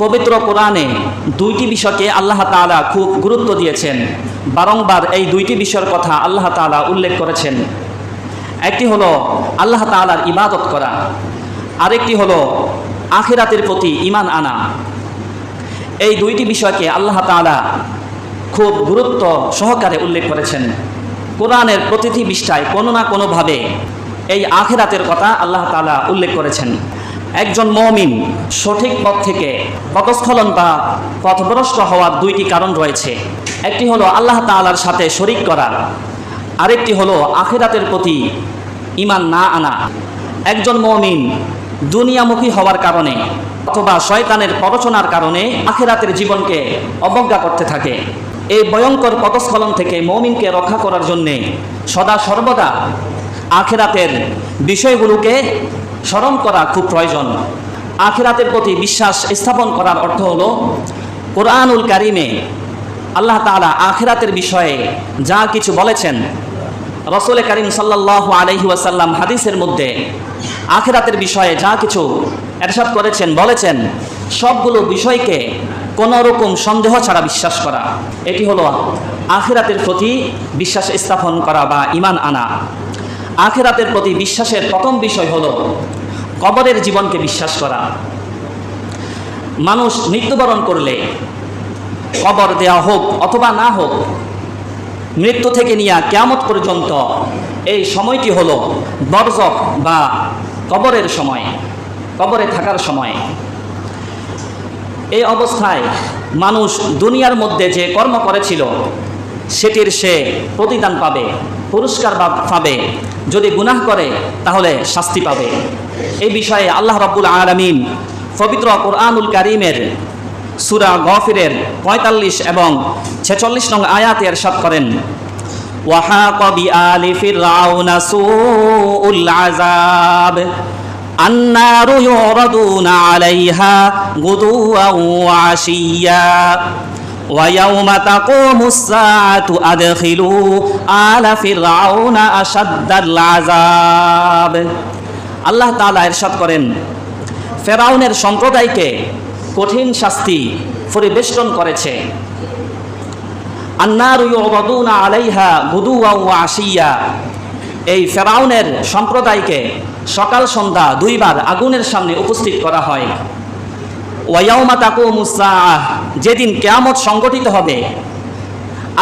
পবিত্র কোরআনে দুইটি বিষয়কে আল্লাহ তাআলা খুব গুরুত্ব দিয়েছেন। বারংবার এই দুইটি বিষয়ের কথা আল্লাহ তাআলা উল্লেখ করেছেন। একটি হলো আল্লাহ তাআলার ইবাদত করা, আরেকটি হলো আখিরাতের প্রতি ঈমান আনা। এই দুইটি বিষয়কে আল্লাহ তাআলা খুব গুরুত্ব সহকারে উল্লেখ করেছেন। কোরআনের প্রতিটি পৃষ্ঠায় কোনো না কোনোভাবে এই আখিরাতের কথা আল্লাহ তাআলা উল্লেখ করেছেন। একজন মুমিন সঠিক পথ থেকে পথস্খলন বা পথভ্রষ্ট হওয়ার দুইটি কারণ রয়েছে। একটি হলো আল্লাহ তাআলার সাথে শরীক করা, আরেকটি হলো আখিরাতের প্রতি ঈমান না আনা। একজন মুমিন দুনিয়ামুখী হওয়ার কারণে অথবা শয়তানের প্ররোচনার কারণে আখিরাতের জীবনকে অবজ্ঞা করতে থাকে। এই ভয়ঙ্কর পথস্খলন থেকে মুমিনকে রক্ষা করার জন্যে সদা সর্বদা আখিরাতের বিষয়গুলোকে স্মরণ করা খুব প্রয়োজন। আখিরাতের প্রতি বিশ্বাস স্থাপন করার অর্থ হলো কোরআনুল কারিমে আল্লাহ তাআলা আখিরাতের বিষয়ে যা কিছু বলেছেন, রাসূল কারীম সাল্লাল্লাহু আলাইহি ওয়াসাল্লাম হাদিসের মধ্যে আখিরাতের বিষয়ে যা কিছু ইরশাদ করেছেন, বলেছেন, সবগুলো বিষয়কে কোনো রকম সন্দেহ ছাড়া বিশ্বাস করা। এটি হলো আখিরাতের প্রতি বিশ্বাস স্থাপন করা বা ঈমান আনা। আখিরাতের প্রতি বিশ্বাসের প্রথম বিষয় হলো কবরের জীবনকে বিশ্বাস করা। মানুষ মৃত্যুবরণ করলে কবর দেওয়া হোক অথবা না হোক, মৃত্যু থেকে নিয়ে কিয়ামত পর্যন্ত এই সময়টি হলো বরজখ বা কবরের সময়, কবরে থাকার সময়। এই অবস্থায় মানুষ দুনিয়ার মধ্যে যে কর্ম করেছিল সেটির সে প্রতিদান পাবে, পুরস্কার পাবে। যদি গুনাহ করে তাহলে শাস্তি পাবে। এই বিষয়ে আল্লাহ রাব্বুল আলামিন পবিত্র কোরআনুল কারীমের সূরা গাফিরের ৪৫ এবং ৪৬ নং আয়াতে ইরশাদ করেন, ওয়াহাকা বিআলি ফিরআউনা সুউল আযাব আন্নারু ইউরাদুনা আলাইহা গুদুওয়ান ওয়া আশিয়্যা ওয়া ইয়াওমা তাকুমুস সাআতু আদখিলু আলা ফিরআউনা আশাদ্দাল আযাব। আল্লাহ তাআলা ইরশাদ করেন, ফেরাউনের সম্প্রদায়কে কঠিন শাস্তি পরিবেষ্টন করেছে। আন্নারু ইউরাদুনা আলাইহা গুদুওয়ান ওয়া আশিয়্যা, এই ফেরাউনের সম্প্রদায়কে সকাল সন্ধ্যা দুইবার আগুনের সামনে উপস্থিত করা হয়। ওয়া ইয়াওমা তাকুমুস সাআহ, যেদিন কিয়ামত সংগঠিত হবে,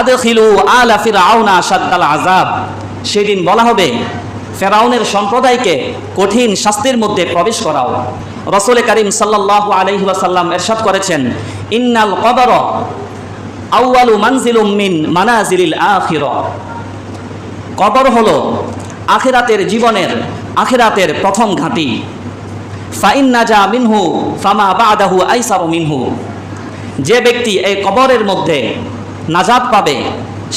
আদখিলু আলা ফিরআউনা আশাদ্দাল আযাব, সেদিন বলা হবে ফেরাউনের সম্প্রদায়কে কঠিন শাস্তির মধ্যে প্রবেশ করাও। রাসূল কারীম সাল্লাল্লাহু আলাইহি ওয়াসাল্লাম ইরশাদ করেছেন, ইন্নাল কবর আউয়ালু মানজিলুম মিন মানাজিলিল আখিরা, কবর হলো আখিরাতের জীবনের, আখিরাতের প্রথম ঘাঁটি। ফাইন নাজা মিনহু ফামা বাদাহু আইসারু মিনহু, যে ব্যক্তি এই কবরের মধ্যে নাজাত পাবে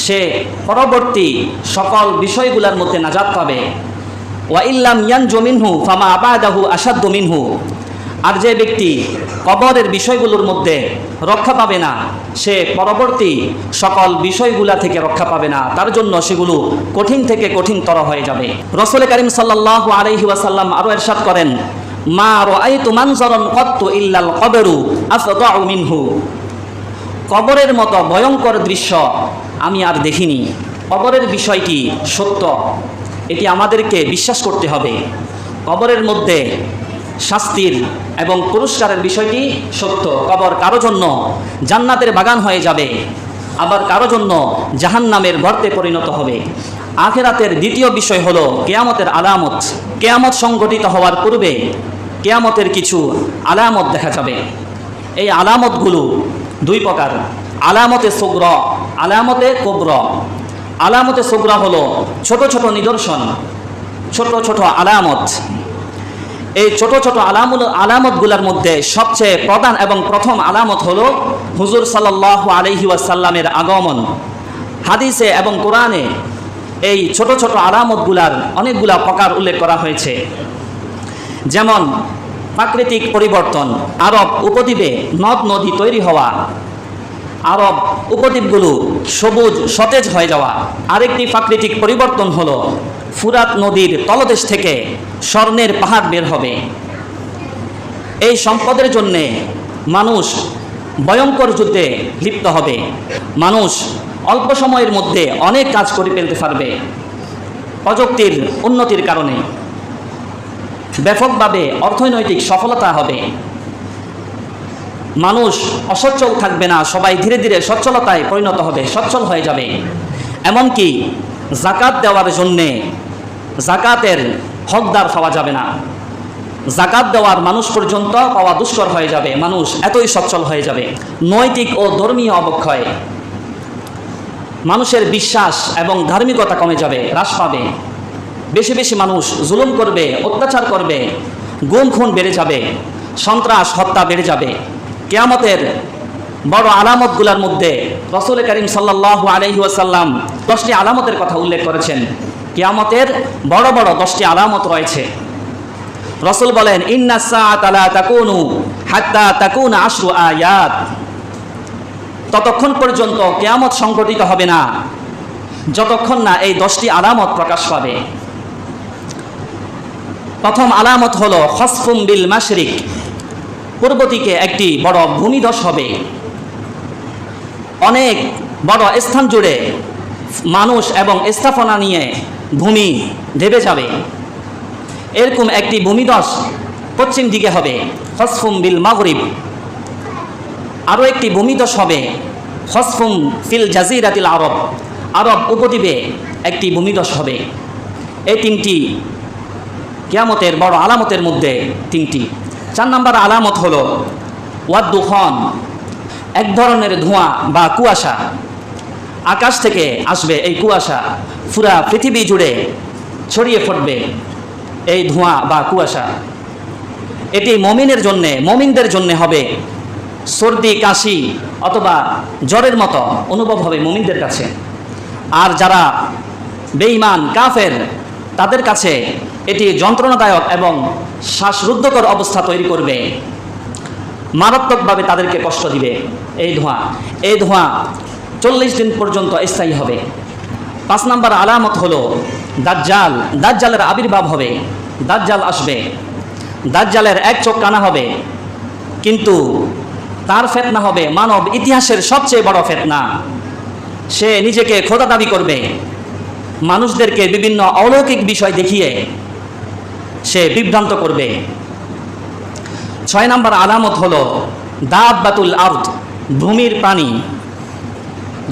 সে পরবর্তী সকল বিষয়গুলোর মধ্যে নাজাত পাবে। ওয়া ইল্লাম ইয়ানজু মিনহু ফামা বাদাহু আশাদ্দু মিনহু, আর যে ব্যক্তি কবরের বিষয়গুলোর মধ্যে রক্ষা পাবে না সে পরবর্তী সকল বিষয়গুলা থেকে রক্ষা পাবে না, তার জন্য সেগুলো কঠিন থেকে কঠিনতর হয়ে যাবে। রাসূল কারীম সাল্লাল্লাহু আলাইহি ওয়াসাল্লাম আরো ইরশাদ করেন, মা রাআইতু মানজারান ক্বাত্তু ইল্লাল কবরু আফদাউ মিনহু, কবরের মতো ভয়ঙ্কর দৃশ্য আমি আর দেখিনি। কবরের বিষয়টি সত্য, এটি আমাদেরকে বিশ্বাস করতে হবে। কবরের মধ্যে শাস্তির এবং পুরস্কারের বিষয়টি সত্য। কবর কারো জন্য জান্নাতের বাগান হয়ে যাবে, আবার কারো জন্য জাহান্নামের গর্তে পরিণত হবে। আখিরাতের দ্বিতীয় বিষয় হলো কিয়ামতের আলামত। কিয়ামত সংঘটিত হওয়ার পূর্বে কিয়ামতের কিছু আলামত দেখা যাবে। এই আলামতগুলো দুই প্রকার, আলামতে সুগরা, আলামতে কুবরা। আলামতে সুগরা হলো ছোট ছোট নিদর্শন, ছোট ছোট আলামত। এই ছোট ছোট আলামতগুলোর মধ্যে সবচেয়ে প্রধান এবং প্রথম আলামত হলো হুজুর সাল্লাল্লাহু আলাইহি ওয়াসাল্লামের আগমন। হাদিসে এবং কোরআনে এই ছোট ছোট আলামতগুলার অনেকগুলা প্রকার উল্লেখ করা হয়েছে। যেমন প্রাকৃতিক পরিবর্তন, আরব উপদ্বীপে নদ নদী তৈরি হওয়া, আরব উপদ্বীপগুলো সবুজ সতেজ হয়ে যাওয়া। আরেকটি প্রাকৃতিক পরিবর্তন হলো ফুরাত নদীর তলদেশ থেকে স্বর্ণের পাহাড় বের হবে। এই সম্পদের জন্যে মানুষ ভয়ঙ্কর যুদ্ধে লিপ্ত হবে। মানুষ অল্প সময়ের মধ্যে অনেক কাজ করে ফেলতে পারবে প্রযুক্তির উন্নতির কারণে। ব্যাপকভাবে অর্থনৈতিক সফলতা হবে। মানুষ অসচ্ছল থাকবে না, সবাই ধীরে ধীরে সচ্ছলতায় পরিণত হবে, সচ্ছল হয়ে যাবে। এমনকি জাকাত দেওয়ার জন্যে জাকাতের হকদার পাওয়া যাবে না, জাকাত দেওয়ার মানুষ পর্যন্ত পাওয়া দুষ্কর হয়ে যাবে। মানুষ এতই সচ্ছল হয়ে যাবে। নৈতিক ও ধর্মীয় অবক্ষয়, মানুষের বিশ্বাস এবং ধার্মিকতা কমে যাবে, হ্রাস পাবে। বেশি বেশি মানুষ জুলুম করবে, অত্যাচার করবে, গুম খুন বেড়ে যাবে, সন্ত্রাস হত্যা বেড়ে যাবে। কিয়ামতের বড় আলামতগুলোর মধ্যে রাসূল করিম সাল্লাল্লাহু আলাইহি ওয়াসাল্লাম 10টি আলামতের কথা উল্লেখ করেছেন। কিয়ামতের বড় বড় 10টি আলামত রয়েছে। রাসূল বলেন, ইন্নাস সাআতা লা তাকুনু হাত্তা তাকুনা আশরু আয়াত। ততক্ষণ পর্যন্ত কিয়ামত সংঘটিত হবে না যতক্ষণ না এই 10টি আলামত প্রকাশ পাবে। প্রথম আলামত হলো খসফুম বিল মাশরিক, পূর্ব দিকে একটি বড় ভূমিধস হবে। অনেক বড় স্থান জুড়ে মানুষ এবং স্থাপনা নিয়ে ভূমি দেবে যাবে। এরকম একটি ভূমিধস পশ্চিম দিকে হবে, খসফুম বিল মাগরিব। আরও একটি ভূমিধস হবে খসফুম ফিল জাজিরাতিল আরব, আরব উপদ্বীপে একটি ভূমিধস হবে। এই তিনটি কিয়ামতের বড় আলামতের মধ্যে তিনটি। 4 নম্বর আলামত হলো ওয়াদ্দুখান, এক ধরনের ধোঁয়া বা কুয়াশা আকাশ থেকে আসবে। এই কুয়াশা পুরা পৃথিবী জুড়ে ছড়িয়ে পড়বে। এই ধোঁয়া বা কুয়াশা এটি মুমিনদের জন্য হবে সর্দি কাশি অথবা জ্বরের মতো অনুভব হবে মুমিনদের কাছে। আর যারা বেঈমান কাফের তাদের কাছে এটি যন্ত্রণাদায়ক এবং শ্বাসরুদ্ধকর অবস্থা তৈরি করবে, মারাত্মকভাবে তাদেরকে কষ্ট দিবে। এই ধোঁয়া 40 দিন পর্যন্ত স্থায়ী হবে। 5 নম্বর আলামত হলো দাজ্জাল, দাজ্জালের আবির্ভাব হবে। দাজ্জাল আসবে, দাজ্জালের এক চোখ কানা হবে, কিন্তু তার ফিতনা হবে মানব ইতিহাসের সবচেয়ে বড় ফিতনা। সে নিজেকে খোদা দাবি করবে, মানুষদেরকে বিভিন্ন অলৌকিক বিষয় দেখিয়ে সে বিভ্রান্ত করবে। 6 নম্বর আলামত হলো দাব্বাতুল আরদ, ভূমির প্রাণী।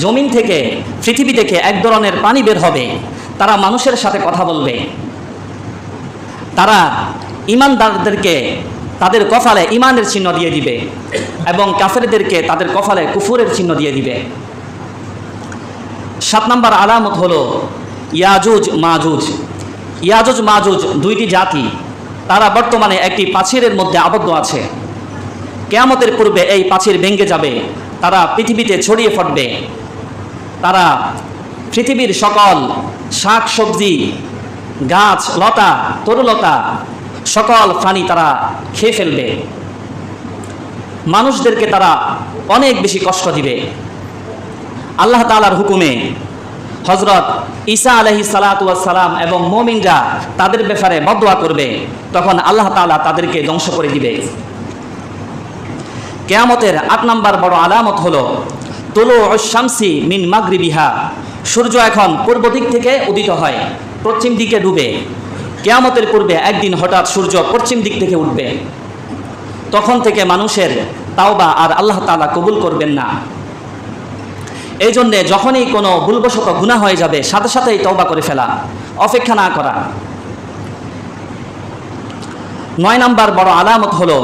জমিন থেকে, পৃথিবী থেকে এক ধরনের প্রাণী বের হবে, তারা মানুষের সাথে কথা বলবে। তারা ঈমানদারদেরকে তাদের কপালে ঈমানের চিহ্ন দিয়ে দিবে এবং কাফেরদেরকে তাদের কপালে কুফুরের চিহ্ন দিয়ে দিবে। 7 নম্বর আলামত হলো ইয়াজুজ মাজুজ। ইয়াজুজ মাজুজ 2টি জাতি, তারা বর্তমানে একটি প্রাচীরের মধ্যে আবদ্ধ আছে। কিয়ামতের পূর্বে এই প্রাচীর ভেঙে যাবে, তারা পৃথিবীতে ছড়িয়ে পড়বে। তারা পৃথিবীর সকল শাক সবজি, গাছ লতা, তরুলতা, সকল প্রাণী তারা খেয়ে ফেলবে। মানুষদেরকে তারা অনেক বেশি কষ্ট দিবে। আল্লাহ তাআলার হুকুমে হযরত ঈসা আলাইহিস সালাতু ওয়াস সালাম এবং মুমিনরা তাদের ব্যাপারে বদদোয়া করবে, তখন আল্লাহ তাআলা তাদেরকে ধ্বংস করে দিবে। কিয়ামতের 8 নম্বর বড় আলামত হলো তুলুউশ শামসি মিন মাগরিবিহা, সূর্য এখন পূর্ব দিক থেকে উদিত হয়, পশ্চিম দিকে ডুবে। কিয়ামতের পূর্বে একদিন হঠাৎ সূর্য পশ্চিম দিক থেকে উঠবে, তখন থেকে মানুষের তাওবা আর আল্লাহ তাআলা কবুল করবেন না। এই জন্যে যখনই কোনো ভুলবশত গুনাহ হয়ে যাবে সাথে সাথেই তওবা করে ফেলা, অপেক্ষা না করা। 9 নম্বর বড় আলামত হলো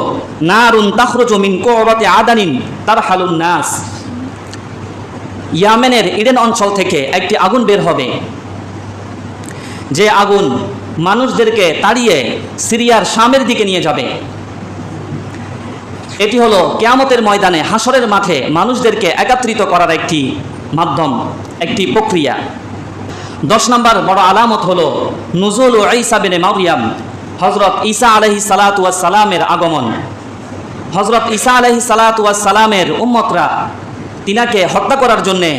নারুন তাখরুজু মিন কুরাতি আদানিন তারহালুন নাস, ইয়ামেনের ইডেন অঞ্চল থেকে একটি আগুন বের হবে, যে আগুন মানুষদেরকে তাড়িয়ে সিরিয়ার শামের দিকে নিয়ে যাবে। এটি হলো কিয়ামতের ময়দানে, হাসরের মাঠে মানুষদেরকে একত্রিত করার একটি মাধ্যম, একটি প্রক্রিয়া। 10 নম্বর বড় আলামত হলো নুজুল ঈসা বিন মারইয়াম, হযরত ঈসা আলাইহিস সালাতু ওয়াস সালামের আগমন। হযরত ঈসা আলাইহিস সালাতু ওয়াস সালামের উম্মতরা তিনাকে হত্যা করার জন্যে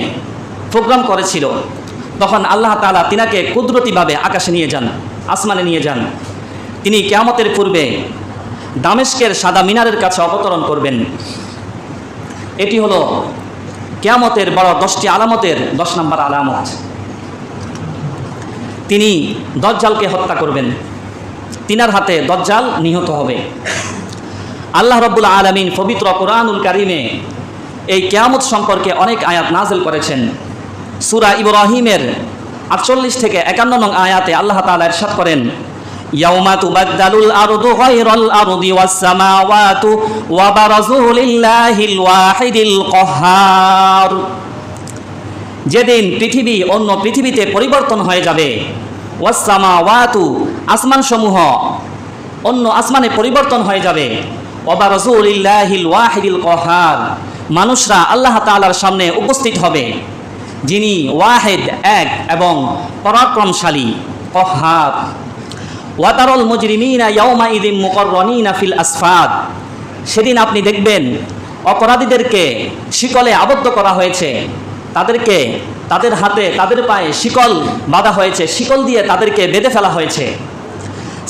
প্রোগ্রাম করেছিল, তখন আল্লাহ তাআলা তিনাকে কুদরতিভাবে আকাশে নিয়ে যান, আসমানে নিয়ে যান। তিনি কিয়ামতের পূর্বে দামেস্কের সাদা মিনারের কাছে অবতরণ করবেন। এটি হলো কিয়ামতের বড় 10টি আলামতের 10 নম্বর আলামত। তিনি দজ্জালকে হত্যা করবেন, তিনার হাতে দজ্জাল নিহত হবে। আল্লাহ রাব্বুল আলামিন পবিত্র কোরআনুল কারীমে এই কিয়ামত সম্পর্কে অনেক আয়াত নাযিল করেছেন। সূরা ইব্রাহিমের 48 থেকে 51 নং আয়াতে আল্লাহ তাআলা ইরশাদ করেন, ইয়াউমা তুবাদদালুল আরদু গায়রাল আরদি ওয়াস সামাওয়াতু ওয়া বারাজু লিল্লাহিল ওয়াহিদিল কাহ্হার। যেদিন পৃথিবী অন্য পৃথিবীতে পরিবর্তন হয়ে যাবে, ওয়াস সামাওয়াতু আসমানসমূহ অন্য আসমানে পরিবর্তন হয়ে যাবে, ওয়া বারাজু লিল্লাহিল ওয়াহিদিল কাহ্হার, মানুষরা আল্লাহ তাআলার সামনে উপস্থিত হবে, যিনি ওয়াহিদ এক এবং পরাক্রমশালী কাহ্হার। ওয়াতারুল মুজরিমিনা ইয়াউমাইযিন মুকাররানিনা ফিল আসফাদ। সেদিন আপনি দেখবেন অপরাধীদেরকে শিকলে আবদ্ধ করা হয়েছে, তাদেরকে তাদের হাতে তাদের পায়ে শিকল বাঁধা হয়েছে, শিকল দিয়ে তাদেরকে বেঁধে ফেলা হয়েছে।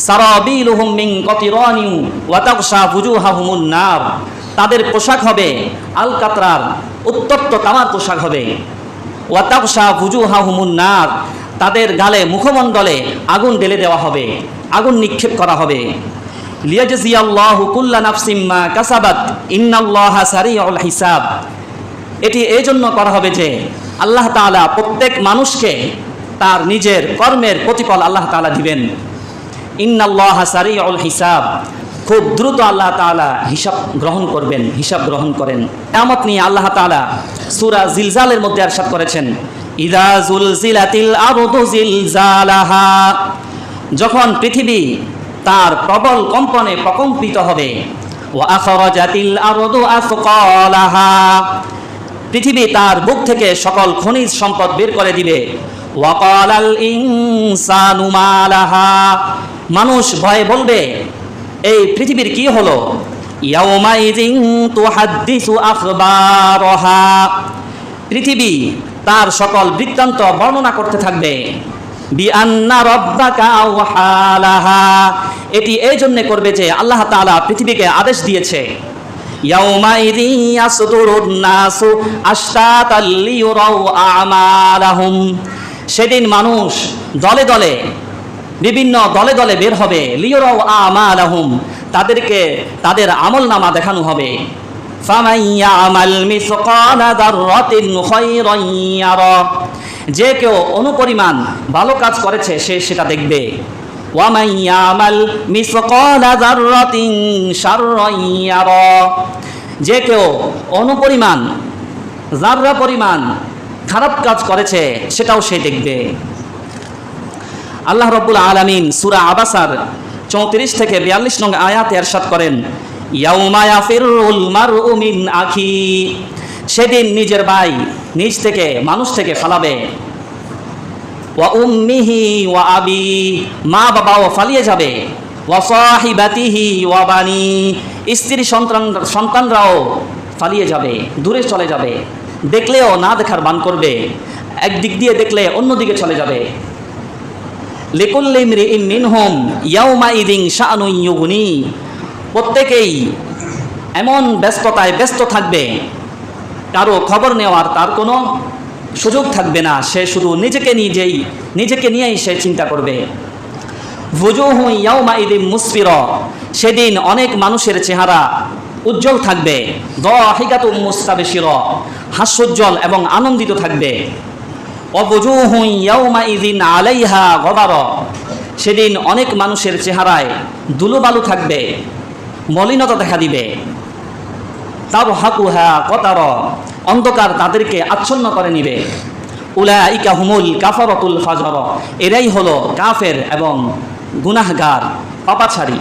সারাবিলুহুম মিন কাতিরানি ওয়া তাগশা বুজুহাহুমুন নার। তাদের পোশাক হবে আল কাতরার উত্তপ্ত তামার পোশাক হবে। ওয়া তাগশা বুজুহাহুমুন নার, তাদের গালে মুখমণ্ডলে আগুন ঢেলে দেওয়া হবে, আগুন নিক্ষেপ করা হবে। লিয়াজজিয়াল্লাহু কুল্লা নাফসিম মা কাসাবাত ইন্নাল্লাহা সারিউল হিসাব। এটি এই জন্য করা হবে যে আল্লাহ তাআলা প্রত্যেক মানুষকে তার নিজের কর্মের প্রতিফল আল্লাহ তাআলা দিবেন। ইন্নাল্লাহা সারিউল হিসাব, খুব দ্রুত আল্লাহ তাআলা হিসাব গ্রহণ করবেন, হিসাব গ্রহণ করেন। কিয়ামত নিয়ে আল্লাহ তাআলা সূরা জিলজালের মধ্যে ইরশাদ করেছেন, ইযা জুলজিলাতিল আরদু জিলজালাহা। যখন পৃথিবী তার প্রবল কম্পনে প্রকম্পিত হবে, ওয়া আখরাজাতিল আরদু আসকালাহা, পৃথিবী তার বুক থেকে সকল খনিজ সম্পদ বের করে দিবে। ওয়া ক্বালাল ইনসানু মা লাহা, মানুষ ভয়ে বলবে এই পৃথিবীর কি হলো। ইয়াউমাইযিন তুহাদ্দিসু আখবারাহা, পৃথিবী তার সকল বৃত্তান্ত বর্ণনা করতে থাকবে। বিআন্না রাব্বাকা আওহালাহা, এটি এই জন্য করবে যে আল্লাহ তাআলা পৃথিবীকে আদেশ দিয়েছে। ইয়াউমাইযিন ইয়াসদুরুন নাসু আশতাতাল লিয়ুরাউ আমালাহুম, সেদিন মানুষ দলে দলে বিভিন্ন দলে দলে বের হবে। লিয়ুরাউ আমালাহুম, তাদেরকে তাদের আমলনামা দেখানো হবে। ফামান ইয়ামাল মিসকালা যাররাতিন খায়রান ইয়ারা, যে কেউ অনুপরিমাণ ভালো কাজ করেছে সে সেটা দেখবে। ওয়া মান ইয়ামাল মিসকালা যাররাতিন শাররান ইয়ারা, যে কেউ অনুপরিমাণ যাররা পরিমাণ খারাপ কাজ করেছে সেটাও সে দেখবে। আল্লাহ রাব্বুল আলামিন সূরা আবাসার 34 থেকে 42 নং আয়াতে ইরশাদ করেন, ইয়াউমা ইয়াফিরুল মারউ মিন আখি, সেদিন নিজের ভাই নিজ থেকে মানুষ থেকে ফালাবে। ওয়া উম্মিহি ওয়া আবি, মা বাবাও ফালিয়ে যাবে। ওয়া সাহিবাতিহি ওয়া বানি, স্ত্রী সন্তানরাও ফালিয়ে যাবে, দূরে চলে যাবে। দেখলেও না দেখার ভান করবে, একদিক দিয়ে দেখলে অন্যদিকে চলে যাবে। লিকুল্লি ইমরিইন মিনহুম ইয়াউমাইযিন শাআনুন ইউগনি, প্রত্যেকেই এমন ব্যস্ততায় ব্যস্ত থাকবে, কারো খবর নেওয়ার তার কোনো সুযোগ থাকবে না। সে শুধু নিজেকে নিয়েই সে চিন্তা করবে। ওয়ুজুহু ইয়াউমাইযিন মুসফিরা, সেদিন অনেক মানুষের চেহারা উজ্জ্বল থাকবে। দাহিকাতুম মুস্তাবশিরা, হাস্যোজ্জ্বল এবং আনন্দিত থাকবে। ওয়ুজুহু ইয়াউমাইযিন আলাইহা গবারা, সেদিন অনেক মানুষের চেহারায় ধুলোবালু থাকবে, মলিনতা দেখা দিবে। তারহাকুহা কতারা, অন্ধকার তাদেরকে আচ্ছন্ন করে নিবে। উলাইকা হুমুল কাফারাতুল ফাজর, এরাই হলো কাফের এবং গুনাহগার পাপাছাড়ি।